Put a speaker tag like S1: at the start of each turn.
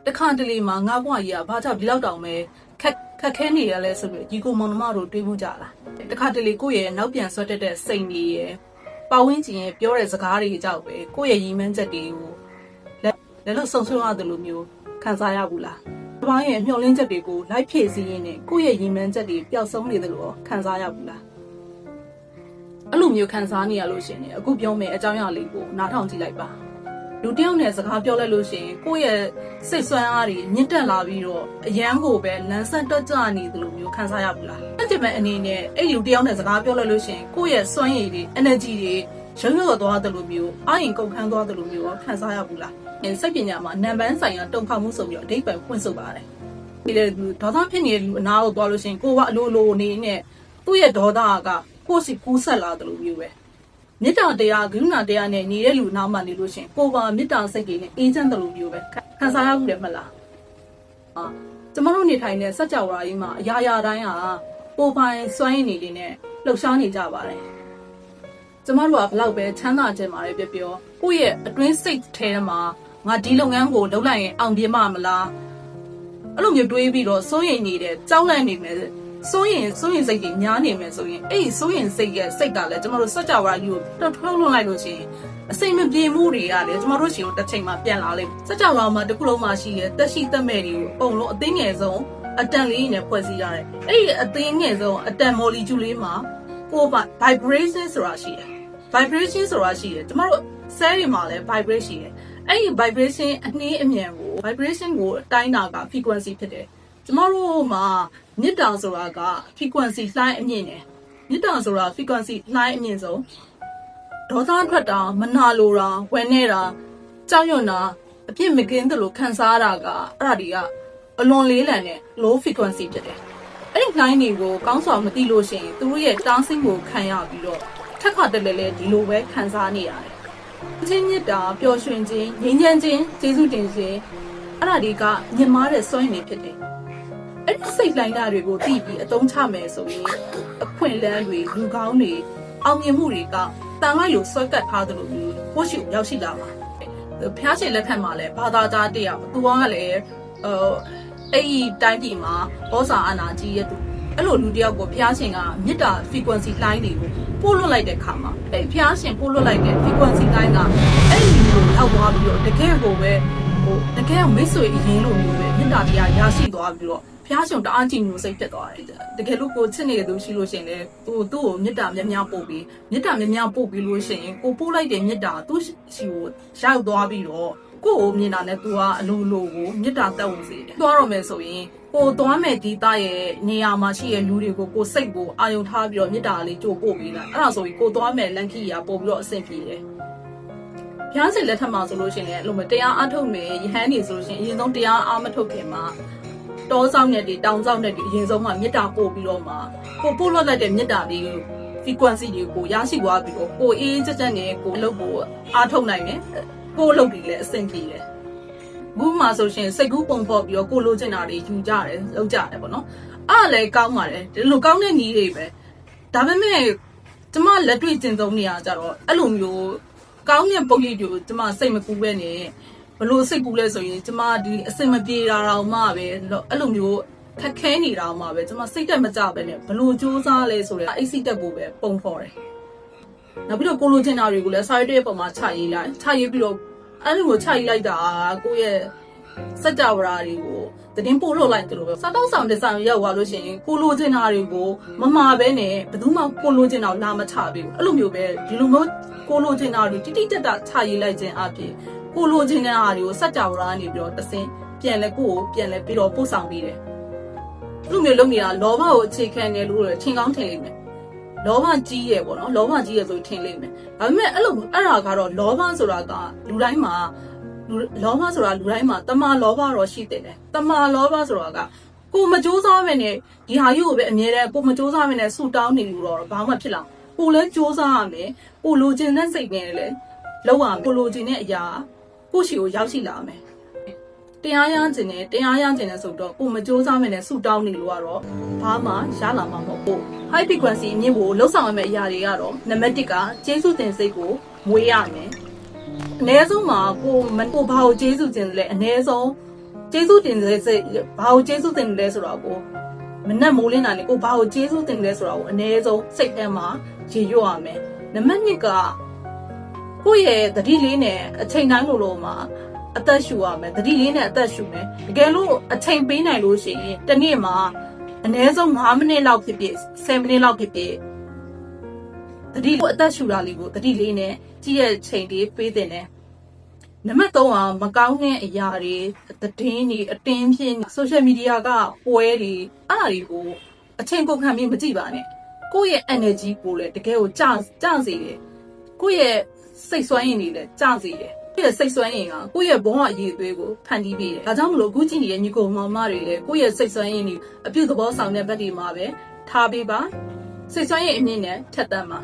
S1: တခါတလေမှာငါ့ဘဝကြီးကဘာကြောင့်ဒီလောက်တောင်ပဲခက်ခဲနေရလဲဆိုပြီးဒီကိုမောင်နှမတို့တွေးမှုကြလားတခါတလေကိုယ့်ရဲ့နောက်ပြန်ဆွတ်တက်တဲ့စိတ်တွေရဲ့ပတ်ဝန်းကျင်ရဲ့ပြောတဲ့စကားတွေကြောင့်ပဲကိုယ့်ရဲ့ရည်မှန်းချက်တွေကိုလည်းလို့ဆုံဆွရတယ်လို့မျိုးခံစားရဘူးလားဒီပိုင်းရဲ့မျှော်လင့်ချက်တွေကိုလိုက်ဖြည့်စည်းရင်းနဲ့ကိုယ့်ရဲ့ရည်မှန်းချက်တွေပျောက်ဆုံးနေတယ်လို့ခံစားရဘူးလားအဲ့လိုမျိုးခံစားနေရလို့ရှင်ねအခုပြောမယ်အကြောင်းအရာလေးကိုနားထောင်ကြည့်လိုက်ပါလူတယောက်နဲ့စကားပြောလိုက်လို့ရှိရင်ကိုယ့်ရဲ့စိတ်ဆွမ်းအားတွေမြင့်တက်လာပြီးတော့အရန်ကိုပဲလန်းဆန်းတက်ကြနေတယ်လို့မျိုးခံစားရဘူးလားအဲ့ဒီမဲ့အနေနဲ့အဲ့လူတယောက်နဲ့စကားပြောလိုက်လို့ရှိရင်ကိုယ့်ရဲ့စွမ်းရည်တွေ energy တွေရုံးရော်သွားတယ်လို့မျိုးအာရင်ကုန်ခန်းသွားတယ်လို့မျိုးခံစားရဘူးလားစိတ်ပညာမှာနံပါတ်ဆိုင်ရာတုံဖောက်မှုဆိုပြီးတော့အဓိပ္ပာယ်ဖွင့်ဆိုပါတယ်ဒီလေဒေါသဖြစ်နေတဲ့လူအနာကိုသွားလို့ရှိရင်ကိုကအလိုလိုနေနဲ့သူ့ရဲ့ဒေါသကကိုယ်စီကူးဆက်လာတယ်လို့မျိုးပဲမေတ္တာတရားကရုဏာတရားနဲ့နေတဲ့လူနောက်မှနေလို့ရှင်ကိုပါမေတ္တာစိတ်တွေနဲ့အေးချမ်းတယ်လို့မျိုးပဲခံစားရဘူးတယ်မလားကျမတို့နေထိုင်တဲ့စัจ java ကြီးမှာအရာရာတိုင်းဟာပိုပိုင်စွမ်းရည်နေလေးနဲ့လှုပ်ရှားနေကြပါတယ်ကျမတို့ကဘလောက်ပဲချမ်းသာကြမှာပဲပြောကိုယ့်ရဲ့အတွင်းစိတ်ထဲမှာငါဒီလုပ်ငန်းကိုလုပ်လိုက်ရင်အောင်ပြမမလားအဲ့လိုမျိုးတွေးပြီးတော့စိုးရိမ်နေတဲ့ကြောက်လန့်နေမယ်စိုးရင်စိတ်ကြီးညားနေမယ်ဆိုရင်အဲ့ဒီစိုးရင်စိတ်ရဲ့စိတ်ကလည်းကျမတို့စัจ java ကြီးကိုထုတ်လွှတ်လိုက်လို့ရှိရင်အစိမ့်မပြေမှုတွေကလည်းကျမတို့ရှင်ကိုတစ်ချိန်မှပြန်လာလိမ့်မယ်စัจ java မှာတစ်ခုလုံးမှာရှိတဲ့တက်ရှိတက်မဲ့တွေကိုအုံလုံးအသိငယ်ဆုံးအတန်လေးနဲ့ဖွဲ့စည်းရတယ်အဲ့ဒီအသိငယ်ဆုံးအတန် molecule လေးမှာကိုယ် vibration ဆိုတာရှိတယ် vibration ဆိုတာရှိတယ်ကျမတို့ cell တွေမှာလည်း vibration ရှိတယ်အဲ့ဒီ vibration အနှေးအမြန်ကို vibration ကိုတိုင်းတာက frequency ဖြစ်တယ်ကျမတို့မှာမေတ္တာဆိုတာက frequency လှိုင်းအမြင့်တယ်မေတ္တာဆိုတာ frequency လှိုင်းအမြင့်ဆုံးဒေါသထွက်တာမနာလိုတာဝယ်နေတာကြောက်ရွံ့တာအပြစ်မကင်းတယ်လို့ခံစားရတာကအဲ့ဒါတွေကအလွန်လေးလံတဲ့ low frequency ဖြစ်တယ်အဲ့ဒီလှိုင်းတွေကိုကောင်းစွာမသိလို့ရှိရင်သူတို့ရဲ့တားဆီးမှုခံရပြီးတော့ထက်ခါတလဲလဲဒီလိုပဲခံစားနေရတယ်ချင်းမြတ်တာပျော်ရွှင်ခြင်းငြိမ်းချမ်းခြင်းကျေးဇူးတင်ခြင်းအဲ့ဒါတွေကမြင့်မားတဲ့စွမ်းရည်ဖြစ်တယ်အဲ့ဒီစိတ်လိုင်းတာတွေကိုသိပြီးအသုံးချမယ်ဆိုရင်အခွင့်အလမ်းတွေလူကောင်းတွေအောင်မြင်မှုတွေကတန်လိုက်လို့ဆွဲကပ်ထားသလိုမျိုးကိုရှိရောက်ရှိလာပါဖျားရှင်လက်ထက်မှာလည်းဘာသာကြားတရားသူကလည်းအဲ့ဒီတိုင်းပြည်မှာဘောစာအာနာကြီးရဲ့သူအဲ့လိုလူတယောက်ကိုဖျားရှင်ကမေတ္တာ frequency လိုင်းတွေကိုပို့လွှတ်လိုက်တဲ့ခါမှာအဲ့ဖျားရှင်ပို့လွှတ်လိုက်တဲ့ frequency လိုင်းကအဲ့ဒီလူကိုရောက်သွားပြီးတော့တကယ်ကိုပဲတကယ်မိတ်ဆွေအရင်လိုမျိုးပဲမေတ္တာတရားရရှိသွားပြီးတော့ဖျားရှင်တအားကြည်ညိုစိတ်ဖြစ်သွားတယ်တကယ်လို့ကိုချစ်နေတဲ့သူရှိလို့ရှိရင်လည်းသူ့ကိုမေတ္တာများများပို့ပြီးမေတ္တာများများပို့ပြီးလို့ရှိရင်ကိုပို့လိုက်တဲ့မေတ္တာသူ့ရှိကိုရောက်သွားပြီးတော့ကိုကိုမြင်တာနဲ့သူကအလိုလိုကိုမေတ္တာတက်ဝင်စေတယ်သွားတော့မယ်ဆိုရင်ကိုသွားမဲ့ဒီသားရဲ့နေရာမှာရှိတဲ့လူတွေကိုကိုစိတ်ကိုအာရုံထားပြီးတော့မေတ္တာလေးကြို့ပို့ပေးလိုက်အဲ့ဒါဆိုရင်ကိုသွားမဲ့လန်ခီရာပို့ပြီးတော့အဆင်ပြေတယ်ဖျားရှင်လက်ထက်မှာဆိုလို့ရှိရင်လည်းအဲ့လိုမျိုးတရားအားထုတ်မယ်ယဟန်နေဆိုလို့ရှိရင်အရင်ဆုံးတရားအားမထုတ်ခင်မှာတောဆောင်တဲ့တွေတောင်ဆောင်တဲ့တွေအရင်ဆုံးမှမေတ္တာပို့ပြီးတော့မှကိုပို့လွှတ်လိုက်တဲ့မေတ္တာလေးကို frequency တွေကိုရရှိသွားပြီးတော့ကိုအေးချက်ချက်နဲ့ကိုအလုပ်ကိုအားထုတ်နိုင်တယ်ကိုအလုပ်တွေလည်းအဆင်ပြေတယ်ဘူးမှာဆိုရှင်စိတ်ကူးပုံဖော်ပြီးတော့ကိုလိုချင်တာတွေယူကြတယ်လုပ်ကြတယ်ပေါ့နော်အဲ့ဒါလည်းကောင်းပါတယ်ဒီလိုကောင်းတဲ့နည်းတွေပဲဒါပေမဲ့ကျမလက်တွေ့ကျင့်သုံးနေရကြတော့အဲ့လိုမျိုးကောင်းတဲ့ပုံရိပ်တွေကိုကျမစိတ်မကူပဲနဲ့ဘလို့စိတ်ကူးလဲဆိုရင်ကျမဒီအစင်မပြေတာတော့မှပဲအဲ့လိုမျိုးခက်ခဲနေတာမှပဲကျမစိတ်တက်မကြပဲနဲ့ဘလို့စူးစမ်းလဲဆိုတော့အဲ့စိတ်တက်ကိုပဲပုံဖော်တယ်နောက်ပြီးတော့ကိုလိုချင်တာတွေကိုလည်းစာရွက်တွေပေါ်မှာချရေးလိုက်ချရေးပြီးတော့အဲ့လိုကိုချရေးလိုက်တာကိုယ့်ရဲ့စัจ java တွေကိုသတင်းပို့လို့လိုက်တယ်လို့ပဲစားတော့ဆောင်ဒီဇိုင်းရောက်သွားလို့ရှိရင်ကိုလိုချင်တာတွေကိုမမှာပဲနဲ့ဘယ်သူမှကိုလိုချင်တာလာမချပေးဘူးအဲ့လိုမျိုးပဲဒီလိုမျိုးကိုလိုချင်တာတွေတိတိကျကျချရေးလိုက်ခြင်းအပြင်ကိုလိုချင်တဲ့အားတွေကိုစัจ java ကနေပြီးတော့တဆင်းပြန်လဲကိုကိုပြန်လဲပြီးတော့ပို့ဆောင်ပေးတယ်အဲ့လိုမျိုးလုပ်နေတာလောဘကိုအခြေခံနေလို့ထင်ကောင်းထင်လိမ့်မယ်လောဘကြီးရယ်ပေါ့နော်လောဘကြီးရယ်ဆိုထင်လိမ့်မယ်ဒါပေမဲ့အဲ့ဒါကတော့လောဘဆိုတာကလူတိုင်းမှာလောဘဆိုတာလူတိုင်းမှာတမာလောဘတော့ရှိတယ်တမာလောဘဆိုတာကကိုမကြိုးစားပဲနဲ့ဒီဟာကြီးကိုပဲအမြဲတမ်းကိုမကြိုးစားပဲနဲ့ဆူတောင်းနေလို့တော့ဘာမှဖြစ်လာကိုလည်းကြိုးစားရမယ်ကိုလိုချင်တဲ့စိတ်နဲ့လည်းလောက်ရမယ်ကိုလိုချင်တဲ့အရာကိုရှိကိုရောက်ရှိလာမယ်တရားရမ်းကျင်တယ်ဆိုတော့ကိုမကြိုးစားမယ်နဲ့ဆူတောင်းနေလို့ကတော့ဘာမှရလာမှာမဟုတ်ဘူး high frequency မြင့်ဖို့လှုပ်ဆောင်ရမယ့်အရာတွေကတော့နံပါတ်1ကကျေးဇူးတင်စိတ်ကိုမွေးရမယ်အနည်းဆုံးမှာကိုဘာကိုကျေးဇူးတင်လဲအနည်းဆုံး ကျေးဇူးတင်တဲ့စိတ်ဘာကိုကျေးဇူးတင်လဲဆိုတော့ကိုမနဲ့မိုးလင်းတာလေကိုဘာကိုကျေးဇူးတင်လဲဆိုတော့ကိုအနည်းဆုံးစိတ်ထဲမှာရေရွတ်ရမယ်နံပါတ်2ကကိုယ့်ရဲ့သတိလေးနဲ့အချိန်တိုင်းလိုမှာအသက်ရှူရမယ်သတိလေးနဲ့အသက်ရှူမယ်တကယ်လို့အချိန်ပေးနိုင်လို့ရှိရင်တစ်နေ့မှာအနည်းဆုံး5မိနစ်လောက်ဖြစ်ဖြစ်10မိနစ်လောက်ဖြစ်ဖြစ်သတိကိုအသက်ရှူတာလေးကိုသတိလေးနဲ့ကြည့်ရဲ့ချိန်လေးပေးတင်တယ်နံပါတ်3ကမကောင်းတဲ့အရာတွေသတင်းတွေအတင်းဖြင့် social media ကပွဲတွေအဲ့ဒါတွေကိုအချိန်ကုန်ခံပြီးမကြည့်ပါနဲ့ကိုယ့်ရဲ့ energy ကိုလည်းတကယ်ကိုကျစေတယ်ကိုယ့်ရဲ့စိတ်ဆွမ်းရည်တွေလည်းကျစေတယ်ကိုယ့်ရဲ့စိတ်ဆွမ်းရည်ကကိုယ့်ရဲ့ဘဝအရေးအသွေးကိုဖန်တီးပေးတယ်ဒါကြောင့်မလို့အခုကြည့်နေတဲ့ညီကောင်မောင်မတွေလည်းကိုယ့်ရဲ့စိတ်ဆွမ်းရည်တွေအပြုသဘောဆောင်တဲ့ဘက်တွေမှာပဲထားပေးပါစိတ်ဆွမ်းရည်အမြင့်နဲ့ထက်သန်ပါ